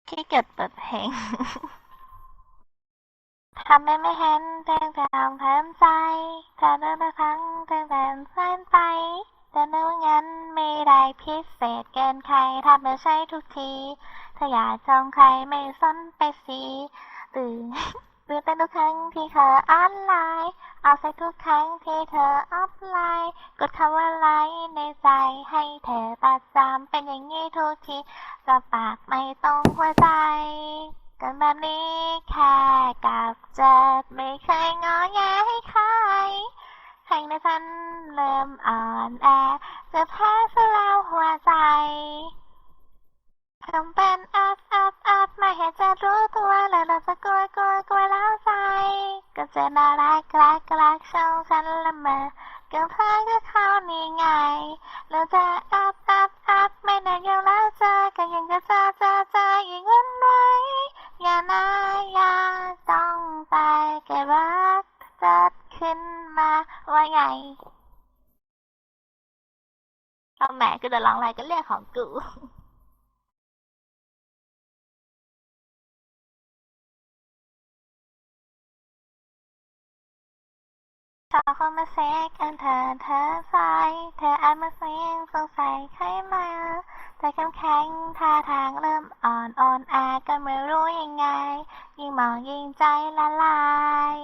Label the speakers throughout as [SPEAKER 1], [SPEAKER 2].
[SPEAKER 1] ขี้เกียจเปิดเพลงทำไม่เห็นเพียงแต่ลองเพิ่มใจแต่เดินครั้งเพียงแต่เส้นไปแต่เนื้องั้นไม่ได้พิเศษเกินใครทำไม่ใช่ทุกทีถ้าอยากจองใครไม่สนไปสิตื่นตื่นเต้นทุกครั้งที่เธอออนไลน์เอาใจทุกครั้งที่เธอออฟไลน์กดคำว่าไลค์ในใจให้เธอประจำเป็นอย่างนี้ทุกทีก็ปากไม่ตรงหัวใจกันแบบนี้แค่กับเจ็บไม่เคยงอแงให้ใครแข่งในฉันเริ่มอ่อนแอจะแพ้ซะแล้วหัวใจทำเป็นอัดไม่เห็นจะรู้ตัวแล้วเราจะกลัวแล้วใจก็จะน่ารักช่างฉันละเมอก็เพื่อก็เขานี่ไงแล้วจะอัดไม่นานยังแล้วเจอก็ยังจะเจอยิ่งวันไหวอย่านะอย่าต้องไปเก็บรักจัดขึ้นมาว่าไงเอาแหม่กูจะร้องอะไรก็เรียกของกู ชอบคนมาเซ็กอันเธอใส่เธออาจมาเสียงสงสัยใครมาแต่คำแข็งท่าทางเริ่มอ่อนแอก็ไม่รู้ยังไงยิ่งมองยิ่งใจละลาย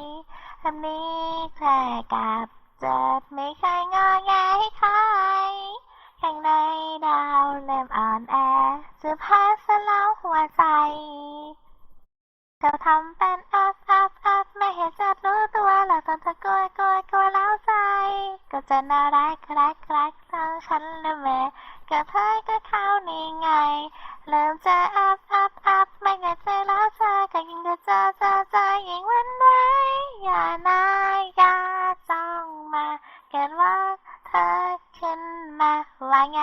[SPEAKER 1] คำนี้แค่กับเจ็บไม่เคยงอแงให้ใครข้างในดาวเริ่มอ่อนแอจะพัดสลายหัวใจ เธอทำเป็นอัพไม่เห็นจะรู้ตัวแล้วตอนเธอกลัวแล้วใจก็จะน่ารักทั้งฉันและแม่ก็เธอก็เข้านี่ไงเริ่มจะอัพไม่เห็นใจแล้วเธอก็ยิ่งจะเจอยิ่งหวันไหวอย่านายอย่าจ้องมาเกิดว่าเธอขึ้นมาว่าไง